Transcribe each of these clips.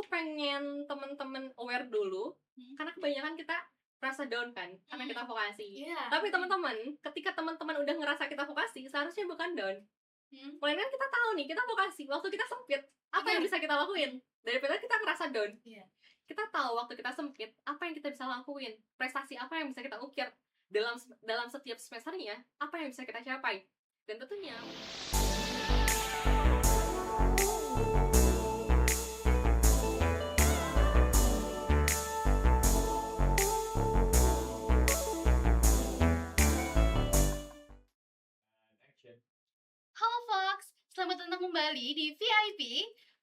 pengen teman-teman aware dulu, karena kebanyakan kita rasa down kan, karena kita vokasi. Tapi teman-teman, ketika teman-teman udah ngerasa kita vokasi, seharusnya bukan down. Melainkan kita tahu nih, kita vokasi, waktu kita sempit, apa yang bisa kita lakuin? Daripada kita ngerasa down. Kita tahu waktu kita sempit, apa yang kita bisa lakuin? Prestasi apa yang bisa kita ukir dalam setiap semesternya, apa yang bisa kita capai? Dan tentunya Halo Fox, selamat datang kembali di VIP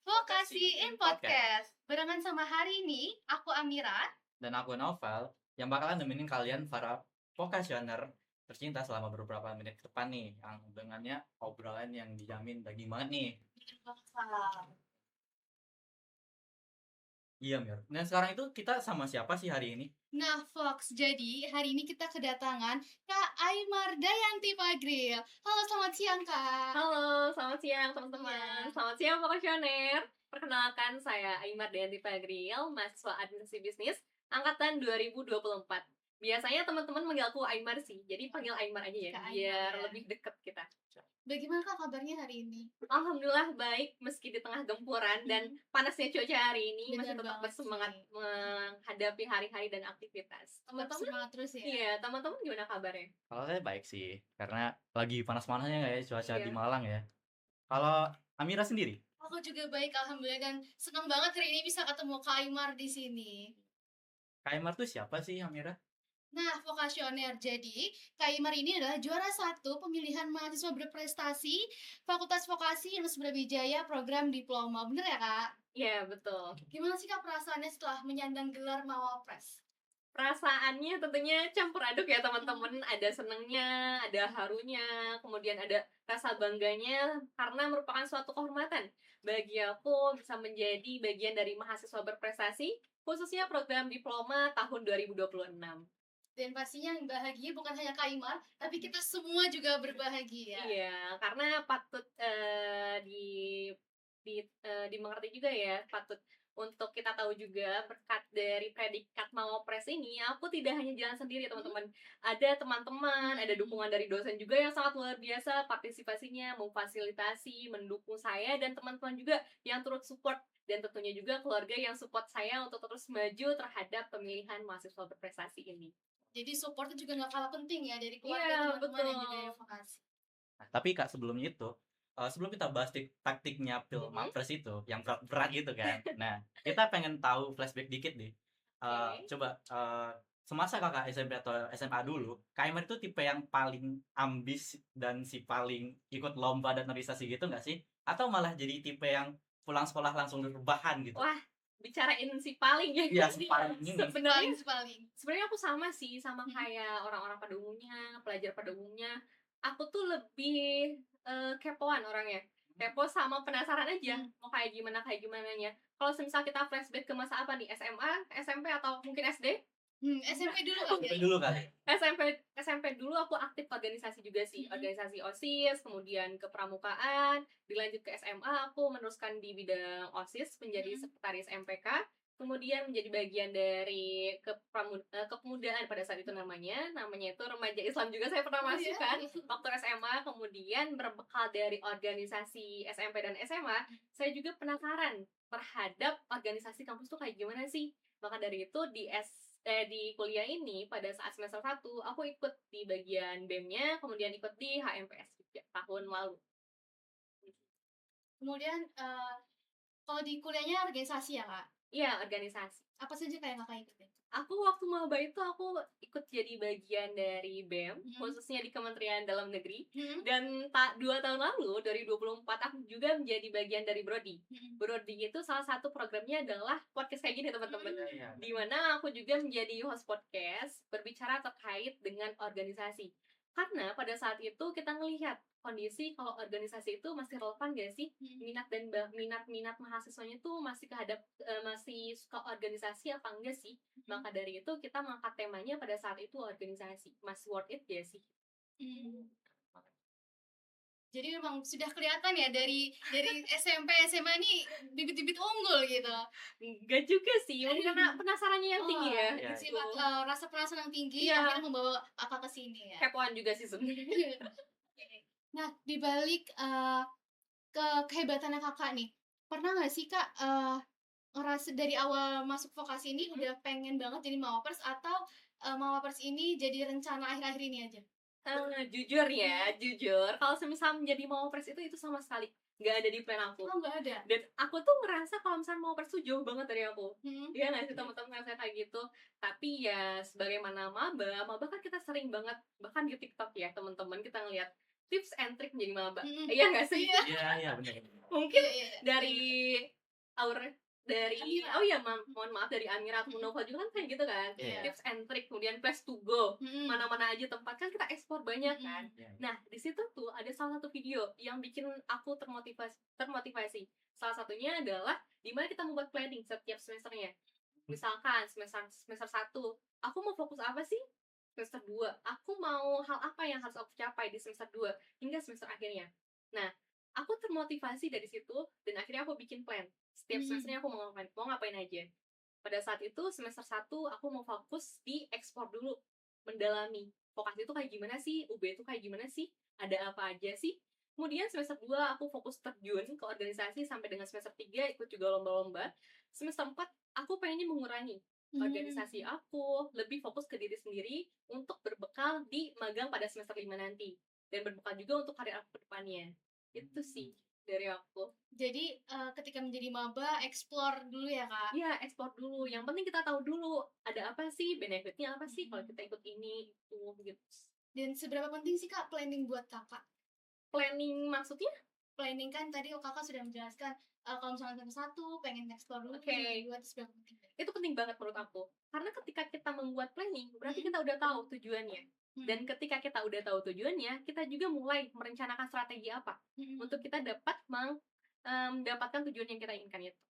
Vokasi in Podcast. Barengan sama hari ini, aku Amira dan aku Novel yang bakalan nemenin kalian para vokasioner tercinta selama beberapa menit ke depan nih, yang dengannya obrolan yang dijamin daging banget nih. Iya Mir. Dan sekarang itu kita sama siapa sih hari ini? Nah Fox, jadi hari ini kita kedatangan Kak Aymar Dayanti Pagril. Halo, selamat siang Kak. Halo, selamat siang teman-teman. Selamat siang vokasioner. Perkenalkan, saya Aymar Dayanti Pagril, mahasiswa Administrasi Bisnis angkatan 2024. Biasanya teman-teman manggil aku Aymar sih, jadi panggil Aymar aja ya, Kak Aymar, biar ya. lebih deket kita. Bagaimana Kak kabarnya hari ini? Alhamdulillah baik, meski di tengah gempuran dan panasnya cuaca hari ini. Benar masih tetap banget bersemangat sih. menghadapi hari-hari dan aktivitas. Tetap Teman-teman, semangat terus ya. iya, teman-teman gimana kabarnya? Kalau saya baik sih, karena lagi panas-panasnya nggak ya cuaca Iya. di Malang ya. Kalau Amira sendiri? Aku juga baik, alhamdulillah, dan senang banget hari ini bisa ketemu Kak Aymar di sini. Kak Aymar tuh siapa sih Amira? Nah, vokasioner. Jadi, Kak Aymar ini adalah juara 1 pemilihan mahasiswa berprestasi Fakultas Vokasi Universitas Brawijaya program diploma. Bener ya, Kak? Iya, betul. Gimana sih Kak perasaannya setelah menyandang gelar Mawapres? Perasaannya tentunya campur aduk ya teman-teman. Ada senengnya, ada harunya, kemudian ada rasa bangganya karena merupakan suatu kehormatan bagi aku bisa menjadi bagian dari mahasiswa berprestasi, khususnya program diploma tahun 2026. Dan pastinya yang bahagia bukan hanya Kak Aymar, tapi kita semua juga berbahagia. Iya, karena patut dimengerti juga ya, patut untuk kita tahu juga berkat dari predikat Mawapres ini, aku tidak hanya jalan sendiri teman-teman. Ada teman-teman, ada dukungan dari dosen juga yang sangat luar biasa, partisipasinya, memfasilitasi, mendukung saya dan teman-teman juga yang turut support, dan tentunya juga keluarga yang support saya untuk terus maju terhadap pemilihan mahasiswa berprestasi ini. Jadi supportnya juga nggak kalah penting ya dari keluarga, Iya, teman-teman dan betul. juga dari vokasi. Nah, tapi Kak sebelumnya itu, sebelum kita bahas taktiknya Pilmapres itu, yang berat-berat gitu kan. Nah, kita pengen tahu flashback dikit nih. Coba semasa kakak SMP atau SMA dulu, Kak Aymar itu tipe yang paling ambis dan si paling ikut lomba dan organisasi gitu nggak sih? Atau malah jadi tipe yang pulang sekolah langsung rebahan gitu? Wah, bicarain si paling ya. Iya, si paling ini. Sebenarnya aku sama sih, sama kayak orang-orang pada umumnya, pelajar pada umumnya. Aku tuh lebih kepoan orangnya. Kepo sama penasaran aja, mau kayak gimana nya. Kalau misal kita flashback ke masa apa nih? SMA, SMP atau mungkin SD? SMP dulu SMP dulu kali. SMP dulu aku aktif organisasi juga sih, organisasi OSIS, kemudian kepramukaan, dilanjut ke SMA aku meneruskan di bidang OSIS menjadi sekretaris MPK, kemudian menjadi bagian dari kepemudaan pada saat itu namanya itu Remaja Islam juga saya pernah masuk kan waktu SMA. Kemudian berbekal dari organisasi SMP dan SMA, saya juga penasaran terhadap organisasi kampus tuh kayak gimana sih. Maka dari itu di kuliah ini pada saat semester 1 aku ikut di bagian BEM-nya, kemudian ikut di HMPS juga tahun lalu. Kemudian kalau di kuliahnya organisasi ya Kak? Iya, organisasi. Apa saja kayak Kakak ikutin? Aku waktu maba itu aku ikut jadi bagian dari BEM, khususnya di Kementerian Dalam Negeri. Dan 2 tahun lalu, 2024, aku juga menjadi bagian dari Brodi. Brodi itu salah satu programnya adalah podcast kayak gini teman-teman. Di mana aku juga menjadi host podcast berbicara terkait dengan organisasi. Karena pada saat itu kita ngelihat kondisi kalau organisasi itu masih relevan gak sih, minat mahasiswanya tuh masih suka organisasi apa enggak sih. Maka dari itu kita mengangkat temanya pada saat itu organisasi, masih worth it gak sih. Jadi memang sudah kelihatan ya dari SMP, SMA nih bibit-bibit unggul gitu. Enggak juga sih, mungkin karena penasarannya yang tinggi ya. Iya. Gitu. Sifat rasa penasaran yang tinggi Iya. akhirnya membawa Kakak ke sini ya. Kepoan juga sih sebenarnya. Nah, di balik kehebatannya Kakak nih, pernah nggak sih Kak ngerasa dari awal masuk vokasi ini udah pengen banget jadi mawapers atau mawapers ini jadi rencana akhir-akhir ini aja? Jujur ya, jujur. Kalau semisal menjadi mawapres itu sama sekali nggak ada di plan aku. Oh, nggak ada. Dan aku tuh ngerasa kalau misalnya mawapres tuh jauh banget dari aku. Hmm. Iya nggak sih teman-teman saya kayak gitu. Tapi ya sebagaimana maba kan kita sering banget bahkan di TikTok ya teman-teman kita ngeliat tips and trick menjadi maba. Mm-mm. Iya nggak sih? Iya benar. Mungkin Iya. dari Amira. oh iya mohon maaf dari Amira atau Nova juga kan kayak gitu kan. Iya. Tips and trick kemudian place to go. Mm-mm. Mana-mana aja tempat kan kita ekspor banyak kan. Iya. Nah, di situ tuh ada salah satu video yang bikin aku termotivasi. Salah satunya adalah di mana kita membuat planning setiap semesternya. Misalkan semester 1, aku mau fokus apa sih? Semester 2, aku mau hal apa yang harus aku capai di semester 2 hingga semester akhirnya. Nah, aku termotivasi dari situ dan akhirnya aku bikin plan. Setiap semesternya aku mau ngapain aja. Pada saat itu semester 1 aku mau fokus di ekspor dulu, mendalami vokasi itu kayak gimana sih, UB itu kayak gimana sih, ada apa aja sih. Kemudian semester 2 aku fokus terjun ke organisasi sampai dengan semester 3 ikut juga lomba-lomba. Semester 4 aku pengennya mengurangi organisasi aku, lebih fokus ke diri sendiri untuk berbekal di magang pada semester 5 nanti. Dan berbekal juga untuk karir aku ke depannya. Itu sih dari aku. Jadi ketika menjadi maba explore dulu ya Kak. Iya, ekspor dulu. Yang penting kita tahu dulu ada apa sih, benefitnya apa sih kalau kita ikut ini itu gitu. Dan seberapa penting sih Kak planning buat Kakak? Planning maksudnya? Planning kan tadi Kakak sudah menjelaskan kalau misalnya semester 1 pengen explore dulu, Oke. buat seberapa penting? Itu penting banget menurut aku. Karena ketika kita membuat planning, berarti kita udah tahu tujuannya. Dan ketika kita udah tahu tujuannya, kita juga mulai merencanakan strategi apa untuk kita dapat mendapatkan tujuan yang kita inginkan itu.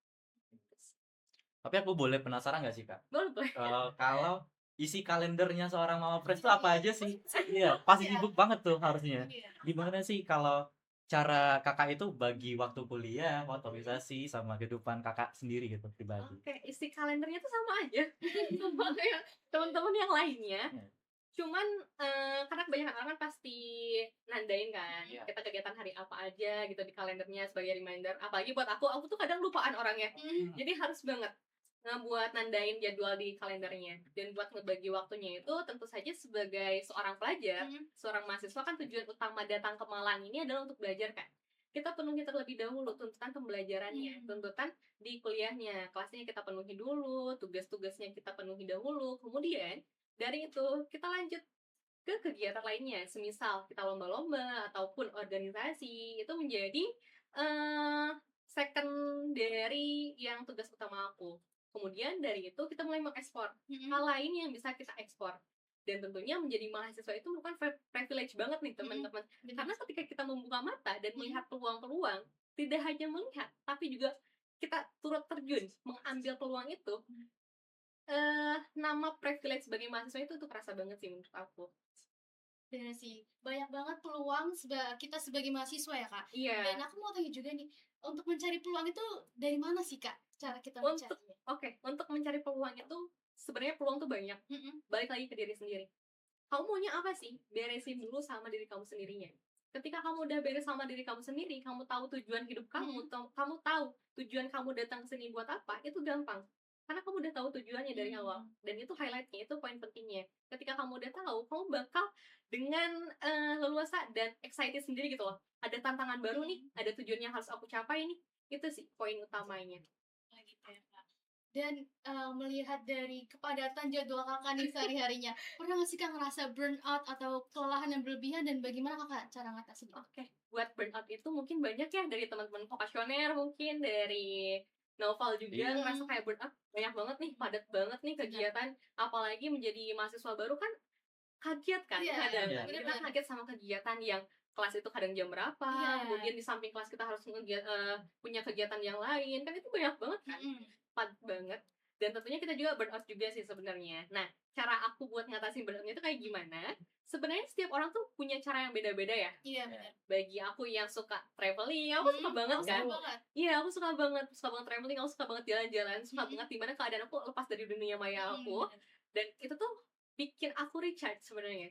Tapi aku boleh penasaran nggak sih Kak? Boleh. Kalau isi kalendernya seorang mawapres itu apa aja sih? Iya, pasti sibuk banget tuh harusnya. Iya. Gimana sih kalau cara kakak itu bagi waktu kuliah, organisasi, sama kehidupan kakak sendiri gitu pribadi? Oke, isi kalendernya tuh sama aja sama kayak teman-teman yang lainnya. Cuman karena kebanyakan orang kan pasti nandain kan Iya. kita kegiatan hari apa aja gitu di kalendernya sebagai reminder. Apalagi buat aku tuh kadang lupaan orangnya. Jadi harus banget ngebuat nandain jadwal di kalendernya. Dan buat ngebagi waktunya itu tentu saja sebagai seorang pelajar, seorang mahasiswa kan tujuan utama datang ke Malang ini adalah untuk belajar kan. Kita penuhi terlebih dahulu tuntutan pembelajarannya, tuntutan di kuliahnya, kelasnya kita penuhi dulu, tugas-tugasnya kita penuhi dahulu. Kemudian dari itu kita lanjut ke kegiatan lainnya, semisal kita lomba-lomba ataupun organisasi, itu menjadi secondary yang tugas utama aku. Kemudian dari itu kita mulai mengekspor hal lain yang bisa kita ekspor. Dan tentunya menjadi mahasiswa itu merupakan privilege banget nih teman-teman. Karena ketika kita membuka mata dan melihat peluang-peluang, tidak hanya melihat, tapi juga kita turut terjun mengambil peluang itu. Nama privilege sebagai mahasiswa itu tuh kerasa banget sih menurut aku. Bener sih, banyak banget peluang kita sebagai mahasiswa ya Kak. Iya. Dan aku mau tanya juga nih, untuk mencari peluang itu dari mana sih Kak cara kita mencarinya? Oke, untuk mencari peluang itu sebenarnya peluang tuh banyak. Balik lagi ke diri sendiri. Kamu maunya apa sih? Beresin dulu sama diri kamu sendirinya. Ketika kamu udah beres sama diri kamu sendiri, kamu tahu tujuan hidup kamu, kamu tahu tujuan kamu datang ke sini buat apa, itu gampang. Karena kamu udah tahu tujuannya dari awal. Dan itu highlightnya, itu poin pentingnya. Ketika kamu udah tahu, kamu bakal dengan leluasa dan excited sendiri gitu loh. Ada tantangan baru nih, ada tujuan yang harus aku capai nih. Itu sih poin utamanya. Gitu ya Kak. Dan melihat dari kepadatan jadwal Kakak nih sehari-harinya, pernah nggak sih Kak ngerasa burnout atau kelelahan yang berlebihan dan bagaimana Kakak cara ngatasinnya? Oke, buat burnout itu mungkin banyak ya dari teman-teman vokasioner, mungkin dari Novel juga ngerasa kayak burnout, banyak banget nih, padat banget nih kegiatan, apalagi menjadi mahasiswa baru kan kaget kan kadang. Kita kaget sama kegiatan yang kelas itu kadang jam berapa, kemudian di samping kelas kita harus punya kegiatan yang lain, kan itu banyak banget kan, padat banget. Dan tentunya kita juga burnout juga sih sebenarnya. Nah, cara aku buat ngatasin burnout itu kayak gimana? Sebenarnya setiap orang tuh punya cara yang beda-beda ya. Iya benar. Bagi aku yang suka traveling, aku suka banget kan. Suka banget. Iya, aku suka banget traveling, aku suka banget jalan-jalan, suka banget dimana keadaan aku lepas dari dunia maya aku. Benar. Dan itu tuh bikin aku recharge sebenarnya.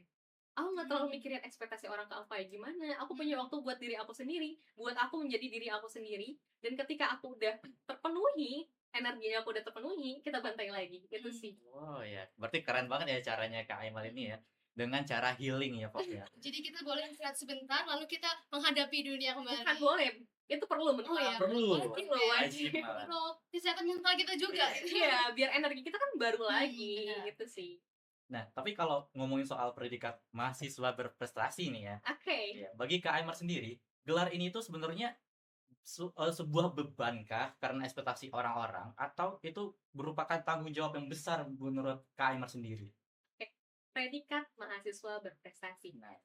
Aku nggak terlalu mikirin ekspektasi orang ke aku kayak gimana. Aku punya waktu buat diri aku sendiri, buat aku menjadi diri aku sendiri. Dan ketika aku udah terpenuhi, energinya aku udah terpenuhi, kita bantai lagi. Itu sih. Oh ya, berarti keren banget ya caranya Kak Aimal ini ya, dengan cara healing ya Fox ya. Jadi kita boleh istirahat sebentar, lalu kita menghadapi dunia kembali. Bukan boleh, itu perlu menurut Oh iya, aku. Perlu, Perlu, wajib wajib. malah. Untuk kesehatan mental kita juga. Iya, biar energi kita kan baru lagi, benar. gitu sih. Nah, tapi kalau ngomongin soal predikat mahasiswa berprestasi nih ya, Oke. ya, bagi Kak Aymar sendiri, gelar ini tuh sebenarnya sebuah bebankah karena ekspektasi orang-orang, atau itu merupakan tanggung jawab yang besar menurut Kak Aymar sendiri? Predikat mahasiswa berprestasi. Nah,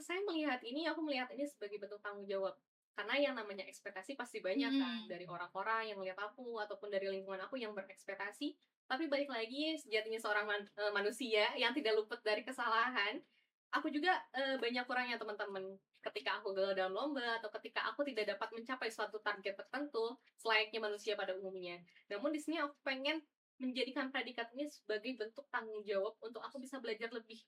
Saya melihat ini, aku melihat ini sebagai bentuk tanggung jawab. Karena yang namanya ekspektasi pasti banyak kan, dari orang-orang yang melihat aku ataupun dari lingkungan aku yang berekspektasi. Tapi balik lagi, sejatinya seorang manusia yang tidak luput dari kesalahan. Aku juga banyak kurangnya teman-teman. Ketika aku gagal dalam lomba atau ketika aku tidak dapat mencapai suatu target tertentu selayaknya manusia pada umumnya. Namun di sini aku pengen menjadikan predikat ini sebagai bentuk tanggung jawab untuk aku bisa belajar lebih.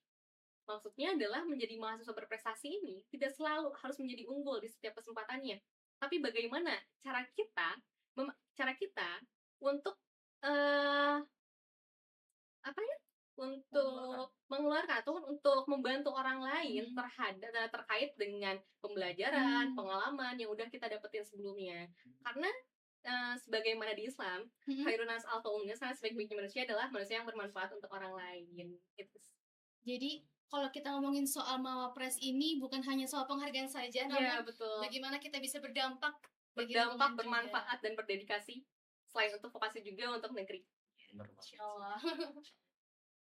Maksudnya adalah menjadi mahasiswa berprestasi ini tidak selalu harus menjadi unggul di setiap kesempatannya. Tapi bagaimana cara kita untuk eh apa ya? Untuk mengeluarkan atau untuk membantu orang lain terkait dengan pembelajaran, pengalaman yang udah kita dapetin sebelumnya. Karena sebagaimana di Islam, khairun nas al-qaumnya, sebaik-baiknya manusia adalah manusia yang bermanfaat untuk orang lain. Gitu. Jadi kalau kita ngomongin soal Mawapres ini bukan hanya soal penghargaan saja, Iya, namun betul. bagaimana kita bisa berdampak bagi lingkungan juga. Bermanfaat dan berdedikasi selain untuk vokasi juga untuk negeri. bener banget. Insyaallah.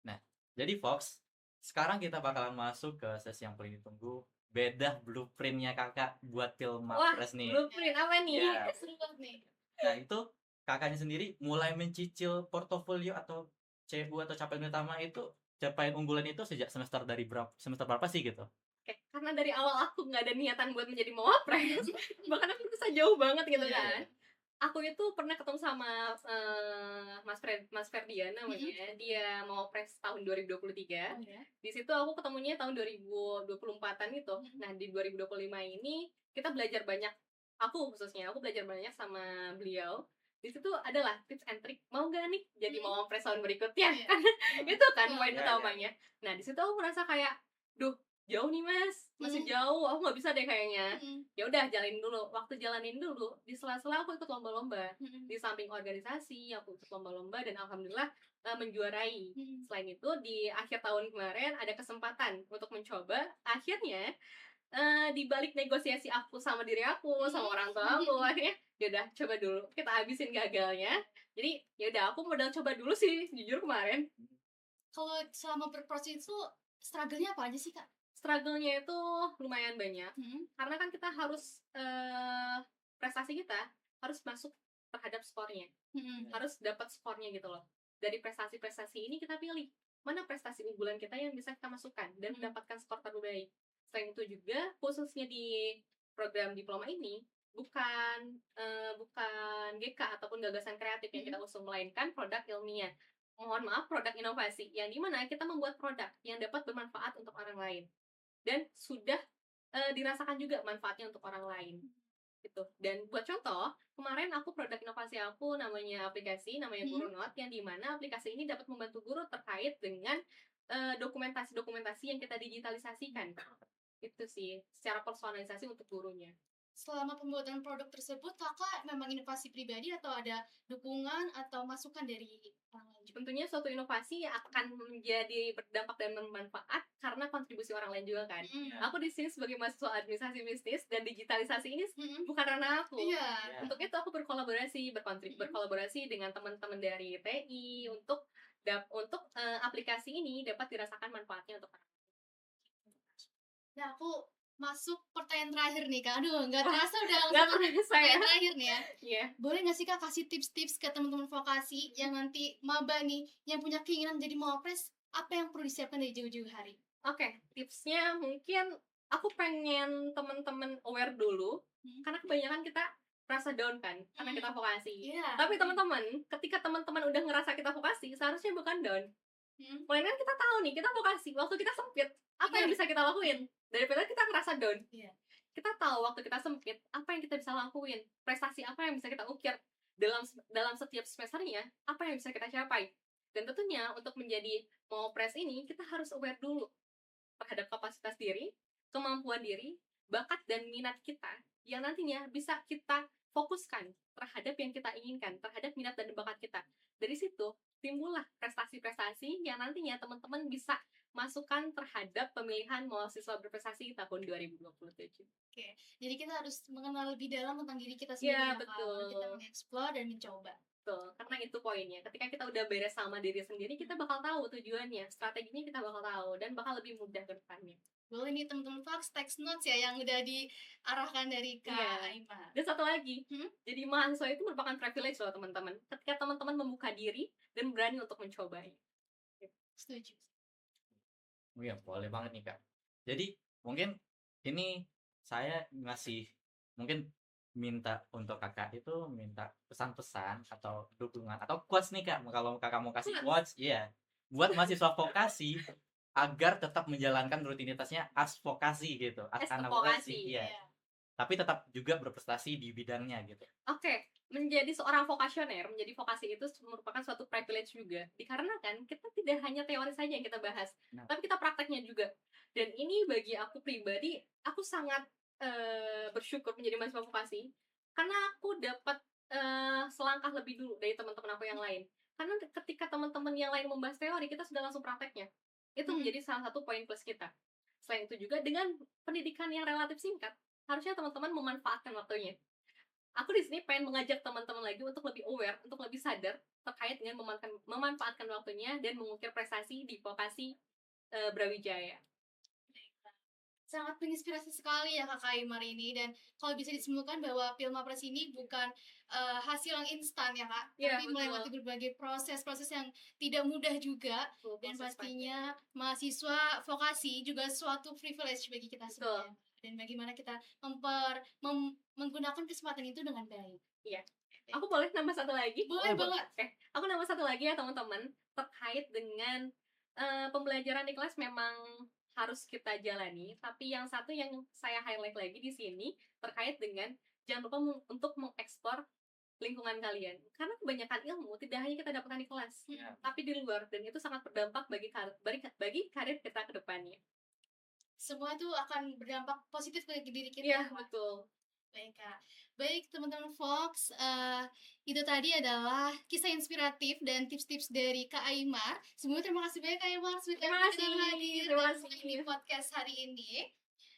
Nah, jadi Fox, sekarang kita bakalan masuk ke sesi yang paling ditunggu, bedah blueprintnya kakak buat film Mapres nih. Blueprint apa nih? Ya. Seru banget nih. Nah, itu kakaknya sendiri mulai mencicil portofolio atau CU atau capaian utama itu, capaian unggulan itu sejak semester berapa sih gitu? Oke, karena dari awal aku nggak ada niatan buat menjadi mawapres, bahkan aku bisa jauh banget gitu kan. Aku itu pernah ketemu sama Mas Ferdian namanya, dia mawapres tahun 2023. Oh, ya? Di situ aku ketemunya tahun 2024-an gitu. Nah, di 2025 ini kita belajar banyak. Aku belajar banyak sama beliau. Di situ adalah tips and trick, mau gak nih jadi mawapres tahun berikutnya. Itu kan poin utamanya. Nah, di situ aku merasa kayak, duh, jauh nih Mas, masih jauh, aku nggak bisa deh kayaknya. Ya udah, jalanin dulu. Waktu jalanin dulu, di sela-sela aku ikut lomba-lomba. Di samping organisasi, aku ikut lomba-lomba dan alhamdulillah menjuarai. Selain itu, di akhir tahun kemarin ada kesempatan untuk mencoba. Akhirnya di balik negosiasi aku sama diri aku, sama orang tua aku, akhirnya yaudah coba dulu, kita habisin gagalnya. Jadi yaudah, aku modal coba dulu sih, jujur kemarin. Kalau selama berproses itu struggle-nya apa aja sih Kak? Struggle-nya itu lumayan banyak, karena kan kita harus prestasi kita harus masuk terhadap skornya, harus dapat skornya gitu loh. Dari prestasi-prestasi ini kita pilih mana prestasi unggulan kita yang bisa kita masukkan dan mendapatkan skor terbaik. Selain itu juga khususnya di program diploma ini bukan GK ataupun gagasan kreatif yang kita usung, melainkan produk ilmiah. Mohon maaf, produk inovasi, yang dimana kita membuat produk yang dapat bermanfaat untuk orang lain dan sudah dirasakan juga manfaatnya untuk orang lain gitu. Dan buat contoh, kemarin aku produk inovasi aku namanya GuruNote, yang dimana aplikasi ini dapat membantu guru terkait dengan dokumentasi yang kita digitalisasikan. Itu sih secara personalisasi untuk gurunya. Selama pembuatan produk tersebut, kakak memang inovasi pribadi atau ada dukungan atau masukan dari orang lain juga? Tentunya suatu inovasi akan menjadi berdampak dan bermanfaat karena kontribusi orang lain juga kan. Aku di sini sebagai mahasiswa administrasi bisnis dan digitalisasi ini bukan ranah aku. Untuk itu aku berkolaborasi dengan teman-teman dari TI untuk aplikasi ini dapat dirasakan manfaatnya untuk orang. Nah, aku masuk pertanyaan terakhir nih Kak. Aduh, nggak terasa udah Nggak terasa ya. terakhir nih ya. Iya. Boleh nggak sih Kak kasih tips-tips ke teman-teman vokasi yang nanti maba nih, yang punya keinginan jadi mawapres, apa yang perlu disiapkan dari jauh-jauh hari? Oke, tipsnya mungkin aku pengen teman-teman aware dulu, karena kebanyakan kita rasa down kan, karena kita vokasi. Iya. Tapi teman-teman, ketika teman-teman udah ngerasa kita vokasi, seharusnya bukan down. Melainkan kita tahu nih, kita vokasi, waktu kita sempit, apa yang Bener. bisa kita lakuin? Daripada kita ngerasa down. Iya. Kita tahu waktu kita sempit, apa yang kita bisa lakuin? Prestasi apa yang bisa kita ukir dalam setiap semesternya, apa yang bisa kita capai? Dan tentunya untuk menjadi mawapres ini, kita harus aware dulu terhadap kapasitas diri, kemampuan diri, bakat dan minat kita yang nantinya bisa kita fokuskan terhadap yang kita inginkan, terhadap minat dan bakat kita. Dari situ timbullah prestasi-prestasi yang nantinya teman-teman bisa masukkan terhadap pemilihan mahasiswa berprestasi tahun 2027. Jadi kita harus mengenal lebih dalam tentang diri kita sendiri Iya, ya, Kak. betul. Baru kita mengeksplor dan mencoba. Betul, karena itu poinnya. Ketika kita udah beres sama diri sendiri, kita bakal tahu tujuannya, strateginya kita bakal tahu, dan bakal lebih mudah ke depannya. Boleh nih teman-teman Fox text notes ya yang udah diarahkan dari Kak Iya. Aima. Dan satu lagi, jadi mahasiswa itu merupakan privilege loh teman-teman. Ketika teman-teman membuka diri dan berani untuk mencobanya. Setuju. Oh iya, boleh banget nih Kak. Jadi mungkin ini saya ngasih, mungkin minta untuk kakak itu minta pesan-pesan atau dukungan atau quotes nih Kak. Kalau kakak mau kasih quotes, iya, buat mahasiswa vokasi agar tetap menjalankan rutinitasnya as vokasi gitu, as anak vokasi, iya. Tapi tetap juga berprestasi di bidangnya gitu. Oke, menjadi seorang vokasioner, menjadi vokasi itu merupakan suatu privilege juga. Dikarenakan kita tidak hanya teori saja yang kita bahas, tapi kita prakteknya juga. Dan ini bagi aku pribadi, aku sangat bersyukur menjadi mahasiswa vokasi, karena aku dapat selangkah lebih dulu dari teman-teman aku yang lain. Karena ketika teman-teman yang lain membahas teori, kita sudah langsung prakteknya. Itu menjadi salah satu poin plus kita. Selain itu juga dengan pendidikan yang relatif singkat, harusnya teman-teman memanfaatkan waktunya. Aku di sini pengen mengajak teman-teman lagi untuk lebih aware, untuk lebih sadar terkait dengan memanfaatkan waktunya dan mengukir prestasi di vokasi Brawijaya. Sangat menginspirasi sekali ya Kak Aimar ini, dan kalau bisa disimpulkan bahwa Pilmapres ini bukan hasil yang instan ya Kak, Iya, tapi betul. melewati berbagai proses-proses yang tidak mudah juga, dan pastinya mahasiswa vokasi juga suatu privilege bagi kita semua. Dan bagaimana kita menggunakan kesempatan itu dengan baik. Iya. Aku boleh nambah satu lagi? Boleh banget. Aku nambah satu lagi ya teman-teman, terkait dengan pembelajaran di kelas memang harus kita jalani, tapi yang satu yang saya highlight lagi di sini terkait dengan jangan lupa untuk mengeksplor lingkungan kalian, karena kebanyakan ilmu tidak hanya kita dapatkan di kelas, tapi di luar, dan itu sangat berdampak bagi karir kita ke depannya. Semua itu akan berdampak positif ke diri kita. Iya, betul. Baik Kak. Baik teman-teman Fox, itu tadi adalah kisah inspiratif dan tips-tips dari Kak Aimar. Semoga terima kasih banyak Kak Aimar sudah hadir di podcast hari ini.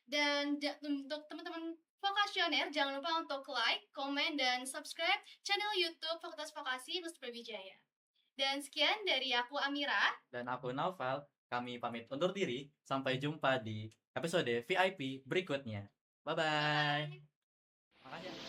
Dan untuk teman-teman vokasioner, jangan lupa untuk like, komen, dan subscribe channel YouTube Fakultas Vokasi Universitas Brawijaya. Dan sekian dari aku Amira. Dan aku Naufal. Kami pamit undur diri. Sampai jumpa di episode VIP berikutnya. Bye-bye. Makasih.